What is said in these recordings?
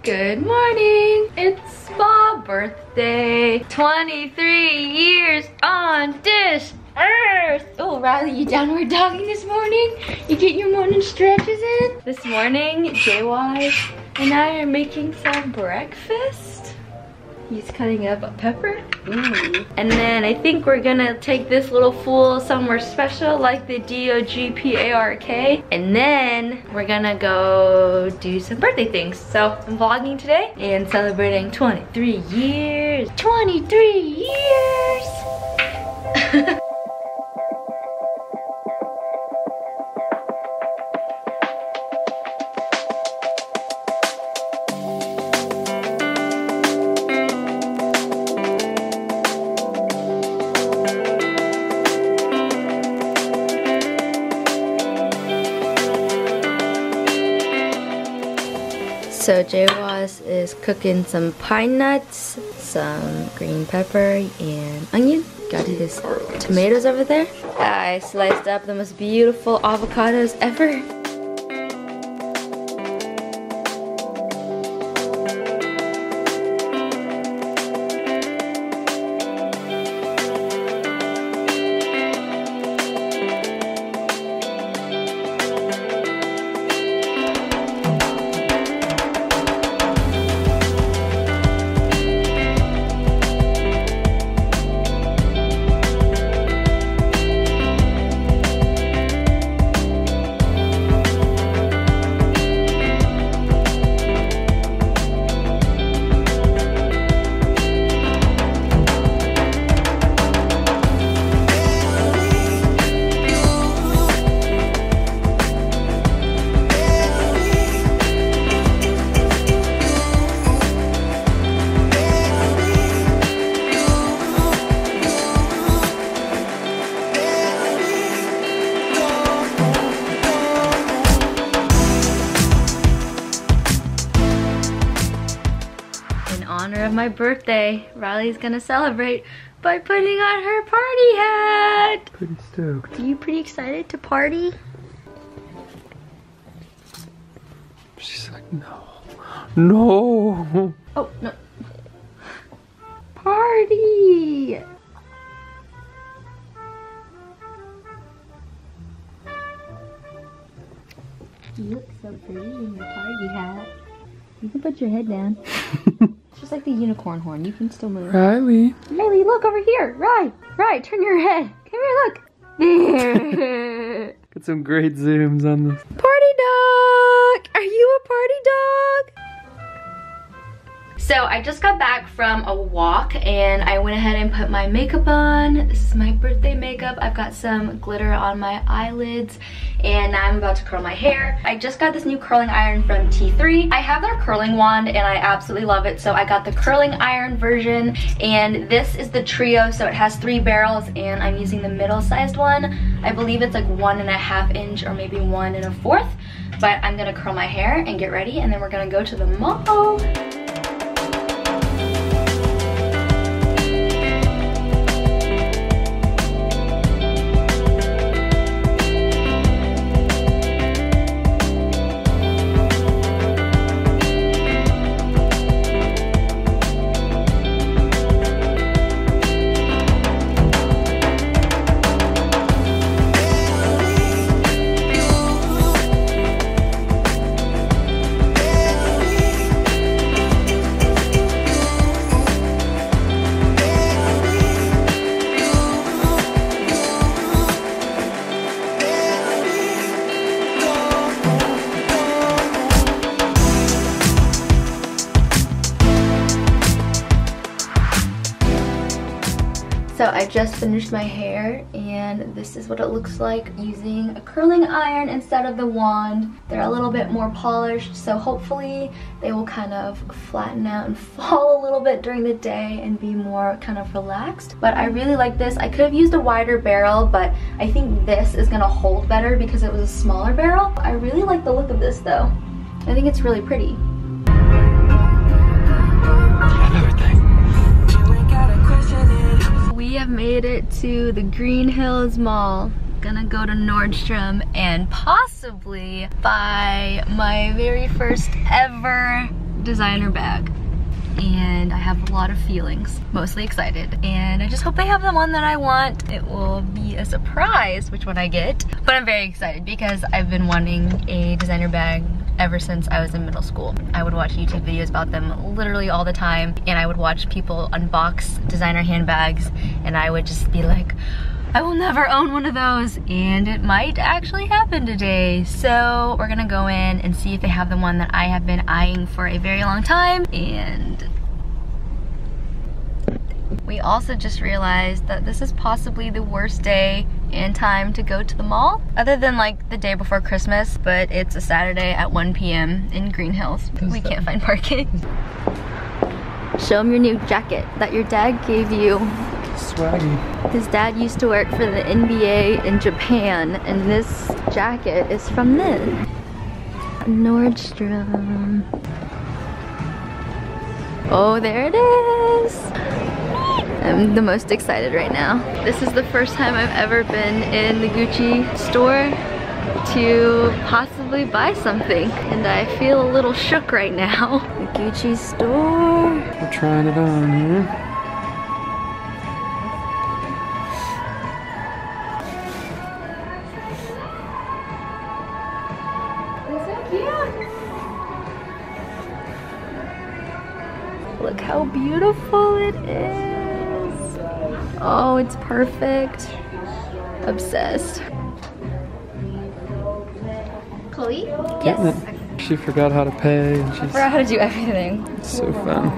Good morning. It's my birthday. 23 years on this earth. Oh, Riley, you downward dogging this morning? You getting your morning stretches in? This morning, JY and I are making some breakfast. He's cutting up a pepper. Ooh. And then I think we're gonna take this little fool somewhere special like the DOGPARK. And then we're gonna go do some birthday things. So I'm vlogging today and celebrating 23 years. 23 years! So JWaz is cooking some pine nuts, some green pepper, and onion. Got his tomatoes over there. I sliced up the most beautiful avocados ever. Of my birthday, Riley's gonna celebrate by putting on her party hat. Pretty stoked. Are you pretty excited to party? She's like, no. No. Oh, no. Party! You look so pretty in your party hat. You can put your head down. Just like the unicorn horn, you can still move. Riley. Riley, look over here. Right, turn your head. Come here, look. There. Got some great zooms on this. Party dog! Are you a party dog? So I just got back from a walk and I went ahead and put my makeup on. This is my birthday makeup. I've got some glitter on my eyelids and now I'm about to curl my hair. I just got this new curling iron from T3. I have their curling wand and I absolutely love it. So I got the curling iron version and this is the trio. So it has 3 barrels and I'm using the middle sized one. I believe it's like 1.5 inch or maybe 1 1/4. But I'm gonna curl my hair and get ready and then we're gonna go to the mall. So I just finished my hair and this is what it looks like using a curling iron instead of the wand. They're a little bit more polished, so hopefully they will kind of flatten out and fall a little bit during the day and be more kind of relaxed. But I really like this. I could have used a wider barrel, but I think this is gonna hold better because it was a smaller barrel. I really like the look of this though. I think it's really pretty. We have made it to the Green Hills Mall. Gonna go to Nordstrom and possibly buy my very first ever designer bag. And I have a lot of feelings, mostly excited. And I just hope they have the one that I want. It will be a surprise which one I get. But I'm very excited because I've been wanting a designer bag ever since I was in middle school. I would watch YouTube videos about them literally all the time, and I would watch people unbox designer handbags, and I would just be like, I will never own one of those, and it might actually happen today. So we're gonna go in and see if they have the one that I have been eyeing for a very long time. And we also just realized that this is possibly the worst day and time to go to the mall, other than like the day before Christmas, but it's a Saturday at 1 p.m. in Green Hills. We can't find parking. Show him your new jacket that your dad gave you. Swaggy. His dad used to work for the NBA in Japan, and this jacket is from them. Nordstrom. Oh, there it is. I'm the most excited right now. This is the first time I've ever been in the Gucci store to possibly buy something, and I feel a little shook right now. The Gucci store. We're trying it on here. Look how beautiful it is. Oh, it's perfect. Obsessed. Chloe? Yes. She forgot how to pay. And I forgot how to do everything. It's so fun.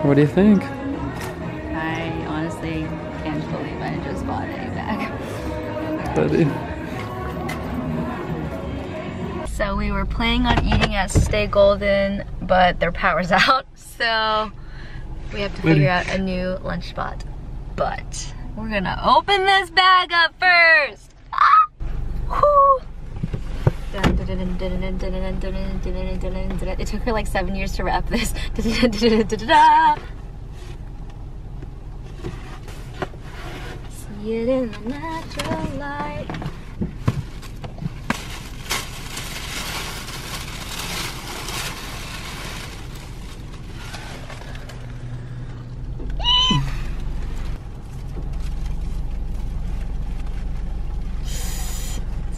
What do you think? I honestly can't believe I just bought a bag. Buddy. So we were planning on eating at Stay Golden, but their power's out. So we have to figure out a new lunch spot. But we're gonna open this bag up first. Ah! Whew. It took her like 7 years to wrap this. See it in the natural light.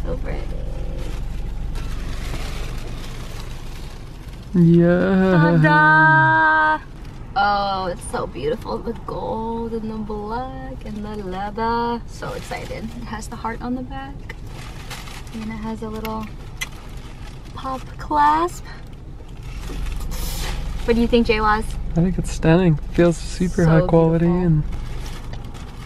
So pretty. Yeah. Ta-da! Oh, it's so beautiful. The gold and the black and the leather. So excited. It has the heart on the back. And it has a little pop clasp. What do you think, Jay-Waz? I think it's stunning. Feels super So high quality beautiful. and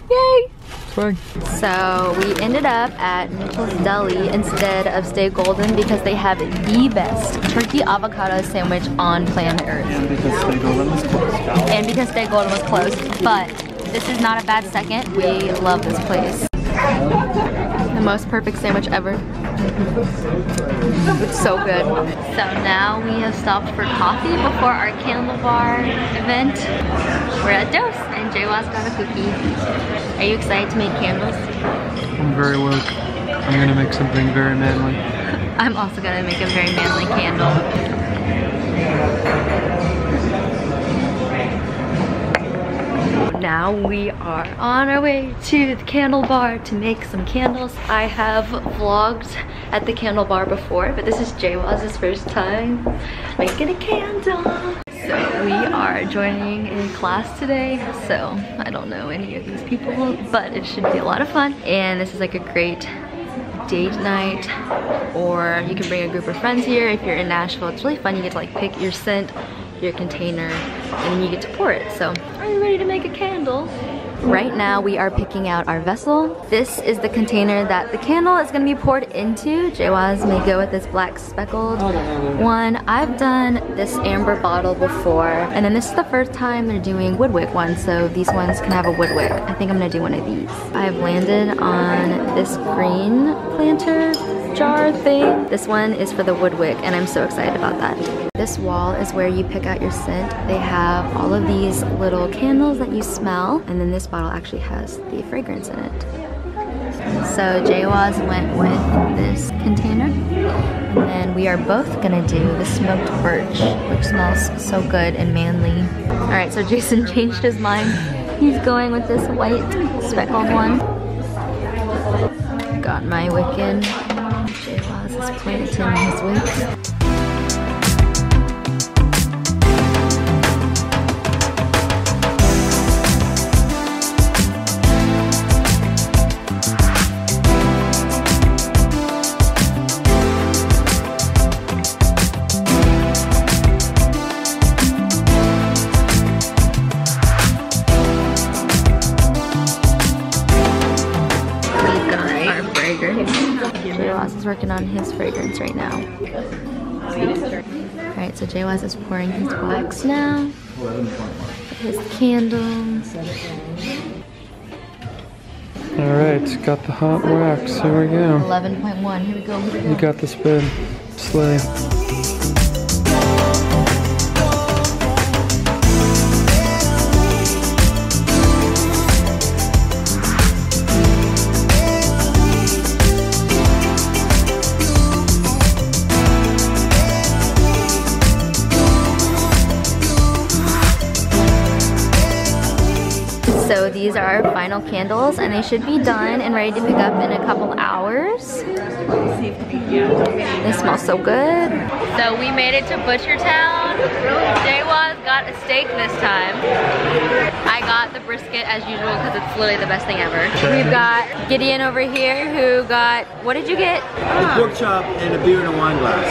Yay! swag. So we ended up at Mitchell's Deli instead of Stay Golden because they have the best turkey avocado sandwich on planet Earth. And because Stay Golden was closed. And because Stay Golden was closed. But this is not a bad second. We love this place. The most perfect sandwich ever. It's so good. So now we have stopped for coffee before our candle bar event. We're at Dose and Jay-Waz got a cookie. Are you excited to make candles? I'm very woke. I'm gonna make something very manly. I'm also gonna make a very manly candle. Now we are on our way to the candle bar to make some candles. I have vlogged at the candle bar before, but this is Jay-Waz's first time making a candle. So we are joining a class today, so I don't know any of these people, but it should be a lot of fun. And this is like a great date night, or you can bring a group of friends here if you're in Nashville. It's really fun. You get to like pick your scent, your container, and then you get to pour it. So are you ready to make a candle? Right now we are picking out our vessel. This is the container that the candle is going to be poured into. Jay-Waz may go with this black speckled one. I've done this amber bottle before, and then this is the first time they're doing wood wick ones, so these ones can have a wood wick. I think I'm going to do one of these. I've landed on this green planter jar thing. This one is for the wood wick, and I'm so excited about that. This wall is where you pick out your scent. They have all of these little candles that you smell, and then this bottle actually has the fragrance in it. So Jaywaz went with this container. And then we are both gonna do the smoked birch, which smells so good and manly. All right, so Jason changed his mind. He's going with this white speckled one. Got my wicked. Jaywaz is planting his wicks. Jaywaz is working on his fragrance right now. Alright, so Jaywaz is pouring his wax now. His candles. Alright, got the hot wax. Here we go. 11.1. Here we go. You got this, babe. Slay. So these are our final candles and they should be done and ready to pick up in a couple hours. They smell so good. So we made it to Butchertown. Jaywaz got a steak this time. I got the brisket as usual because it's literally the best thing ever. We've got Gideon over here who got, what did you get? A pork chop and a beer in a wine glass.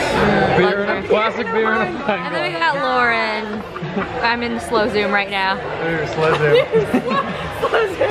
Classic beer in a wine And then we got Lauren. I'm in the slow zoom right now. Slow zoom.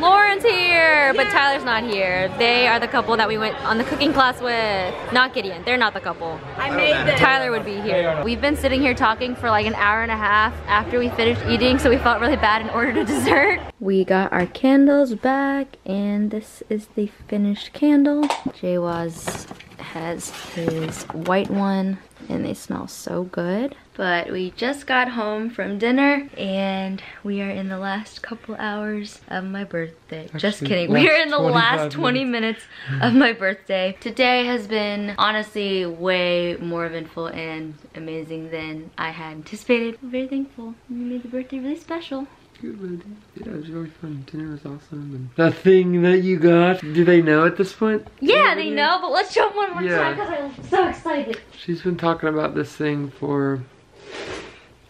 Lauren's here, but Tyler's not here. They are the couple that we went on the cooking class with. Not Gideon, they're not the couple. I made them. Tyler would be here. We've been sitting here talking for like an hour and a half after we finished eating, so we felt really bad and ordered a dessert. We got our candles back, and this is the finished candle. Jaywaz has his white one, and they smell so good. But we just got home from dinner and we are in the last couple hours of my birthday. Actually, just kidding. We are in the last 20 minutes of my birthday. Today has been honestly way more eventful and amazing than I had anticipated. I'm very thankful. You made the birthday really special. Good, yeah, it was really fun. Dinner was awesome. And the thing that you got, do they know at this point? Yeah, they know, but let's show them one more time because I'm so excited. She's been talking about this thing for,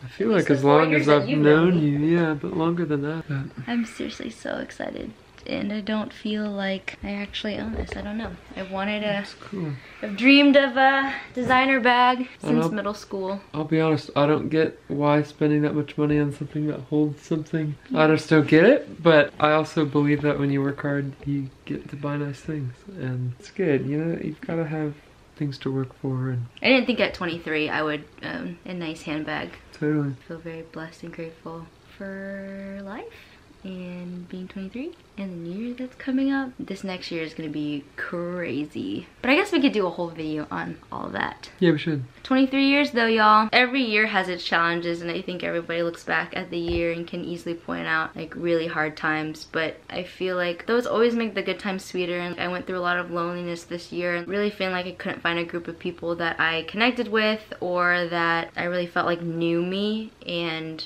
I feel like as long as I've known you. Yeah, but longer than that. I'm seriously so excited. And I don't feel like I actually own this. I don't know. I've wanted a, cool. I've dreamed of a designer bag since middle school. I'll be honest, I don't get why spending that much money on something that holds something. I just don't get it, but I also believe that when you work hard, you get to buy nice things. And it's good, you know, you've got to have things to work for. And I didn't think at 23 I would own a nice handbag. Totally. I feel very blessed and grateful for life and being 23 and the new year that's coming up. This next year is gonna be crazy, but I guess we could do a whole video on all of that. Yeah, we should. 23 years though, y'all. Every year has its challenges, and I think everybody looks back at the year and can easily point out like really hard times, but I feel like those always make the good times sweeter. And I went through a lot of loneliness this year and really feeling like I couldn't find a group of people that I connected with or that I really felt like knew me, and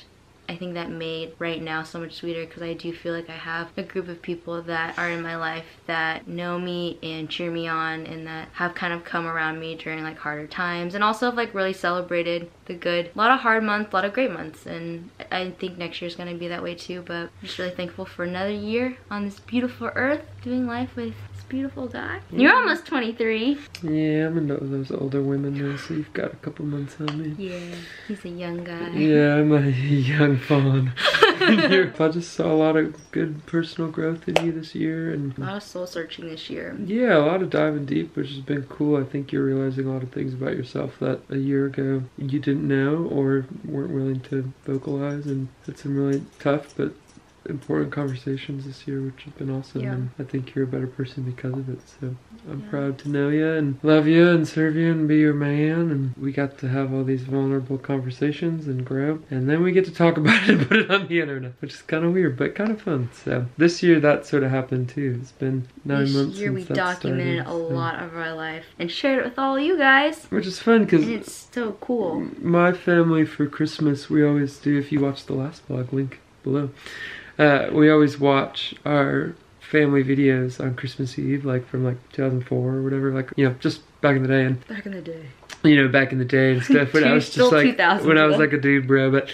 I think that made right now so much sweeter because I do feel like I have a group of people that are in my life that know me and cheer me on and that have kind of come around me during like harder times, and also have like really celebrated the good. A lot of hard months, a lot of great months, and I think next year's gonna be that way too. But I'm just really thankful for another year on this beautiful earth doing life with this beautiful guy. Yeah. You're almost 23. Yeah, I'm into those older women now, so you've got a couple months on me. Yeah, he's a young guy. Yeah, I'm a young fawn. I just saw a lot of good personal growth in you this year, and a lot of soul searching this year. Yeah, a lot of diving deep, which has been cool. I think you're realizing a lot of things about yourself that a year ago you didn't know or weren't willing to vocalize, and had some really tough but important conversations this year, which have been awesome. Yeah. And I think you're a better person because of it. So I'm proud to know you and love you and serve you and be your man. And we got to have all these vulnerable conversations and grow. And then we get to talk about it and put it on the internet, which is kind of weird, but kind of fun. So this year that sort of happened too. It's been 9 months since This year we that documented started, a lot of our life and shared it with all you guys. which is fun because And it's so cool. my family for Christmas, we always do, if you watch the last vlog, link below, we always watch our family videos on Christmas Eve, like from like 2004 or whatever, like, you know, just back in the day. And Back in the day. you know, back in the day and stuff, when I was just like, when I was like a dude, bro, but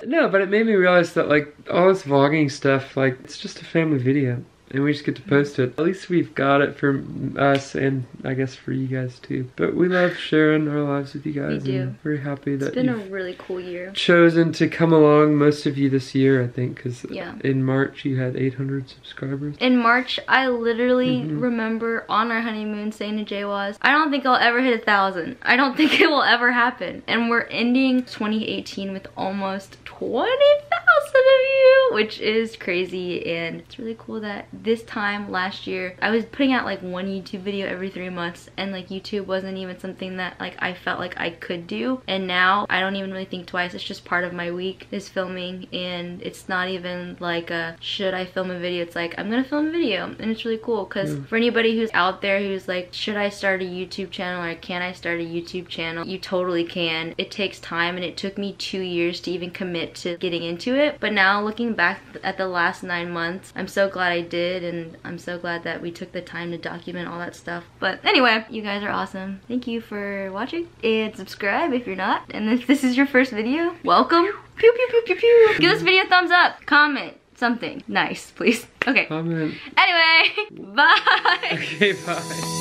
no, but it made me realize that like all this vlogging stuff, like it's just a family video and we just get to post it. At least we've got it for us and I guess for you guys too. But we love sharing our lives with you guys. We do. And very happy that It's been a you've really cool year. chosen to come along, most of you this year, I think, because Yeah. in March you had 800 subscribers. In March, I literally remember on our honeymoon saying to Jay was, I don't think I'll ever hit 1,000. I don't think it will ever happen. And we're ending 2018 with almost 20,000 of you, which is crazy. And it's really cool that this time last year, I was putting out like one YouTube video every 3 months, and like YouTube wasn't even something that like I felt like I could do. And now I don't even really think twice. It's just part of my week is filming, and it's not even like a should I film a video. It's like I'm gonna film a video, and it's really cool because for anybody who's out there who's like, should I start a YouTube channel or can I start a YouTube channel? You totally can. It takes time, and it took me 2 years to even commit to getting into it. But now looking back at the last 9 months, I'm so glad I did, and I'm so glad that we took the time to document all that stuff. But anyway, you guys are awesome. Thank you for watching, and subscribe if you're not. And if this is your first video, welcome. Pew pew pew pew pew. Give this video a thumbs up, comment something nice, please. Okay. Comment. Anyway, bye. Okay, bye.